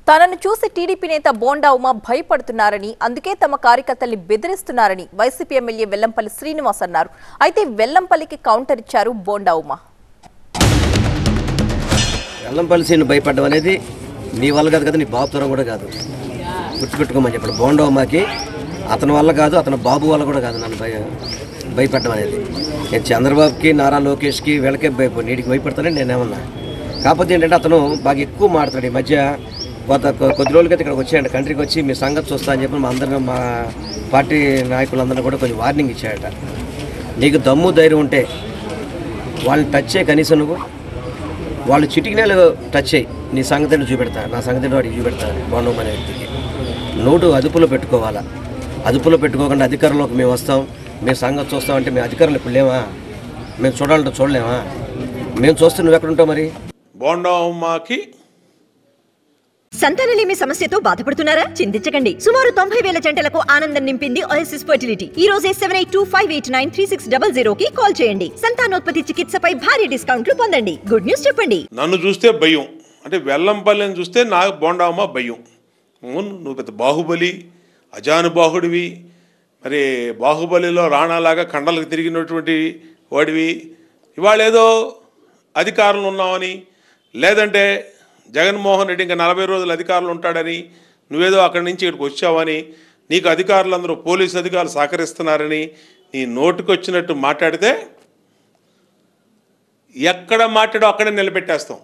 తనను చూసి టీడీపీ నేత బోండా ఉమ భయపడుతున్నారని, అందుకే తమ కార్యకర్తల్ని బెదిరిస్తున్నారని వైసీపీ ఎమ్మెల్యే వెల్లంపల్లి శ్రీనివాస్ అన్నారు. అయితే వెల్లంపల్లికి కౌంటర్ ఇచ్చారు బోండా ఉమ. వెల్లంపల్లి శ్రీని భయపడడం అనేది నీ వల్ల కాదు కదా, నీ బాబు తరం కూడా కాదు. గుర్తుపెట్టుకోమని చెప్పాడు. బోండా ఉమకి అతని వల్ల కాదు, అతని బాబు వల్ల కూడా కాదు నన్ను భయపడడం అనేది. నేను చంద్రబాబుకి, నారా లోకేష్కి వీళ్ళకే నీటికి భయపడతానని నేనేమన్నా. కాకపోతే ఏంటంటే అతను బాగా ఎక్కువ మాట్లాడు. ఈ మధ్య కొద్ది రోజులకైతే ఇక్కడికి వచ్చాయంట, కంట్రీకి వచ్చి మీ సంగతి చూస్తా అని చెప్పి మా అందరినీ, మా పార్టీ నాయకులందరినీ కూడా కొంచెం వార్నింగ్ ఇచ్చాడట. నీకు దమ్ము ధైర్యం ఉంటే వాళ్ళని టచ్ చేయి, కనీసం నువ్వు వాళ్ళు చిటికినేలు టచ్ చేయి, నీ సంగతిని చూపెడతా, నా సంగతిని వాడికి చూపెడతా. బోండా అనే వ్యక్తికి నోటు అదుపులో పెట్టుకోవాలా. అదుపులో పెట్టుకోకుండా అధికారంలోకి మేము వస్తాం, మేము సంగతి చూస్తామంటే మేము అధికారులు ఇప్పుడు లేవా? మేము చూడాలంటే చూడలేమా? మేము చూస్తే నువ్వు ఎక్కడుంటావు మరి? బోండా ఉమ్మకి సంతానలేమి సమస్యతో బాధపడుతున్నారా? చింతించకండి. సుమారు 90,000 జంటలకు ఆనందం నింపింది ఓఎస్ఎస్ ఫర్టిలిటీ. ఈ రోజే 7825893600 కి కాల్ చేయండి. సంతానోత్పత్తి చికిత్సపై భారీ డిస్కౌంట్లు పొందండి. గుడ్ న్యూస్ చెప్పండి. నన్ను చూస్తే భయం, అంటే వెల్లంపల్లిని చూస్తే నాకు బోండా ఉమ్మ భయం. నువ్వు పెద్ద బాహుబలి, అజానుబాహుడివి, మరి బాహుబలిలో రాణాలాగా కండలకు తిరిగినటువంటి వాడివి. ఇవాళ ఏదో అధికారంలో ఉన్నావని, లేదంటే జగన్మోహన్ రెడ్డి ఇంకా 40 రోజులు అధికారులు ఉంటాడని, నువ్వేదో అక్కడి నుంచి ఇక్కడికి వచ్చావని, నీకు అధికారులందరూ పోలీసు అధికారులు సహకరిస్తున్నారని నీ నోటికొచ్చినట్టు మాట్లాడితే ఎక్కడ మాట్లాడో అక్కడే నిలబెట్టేస్తాం.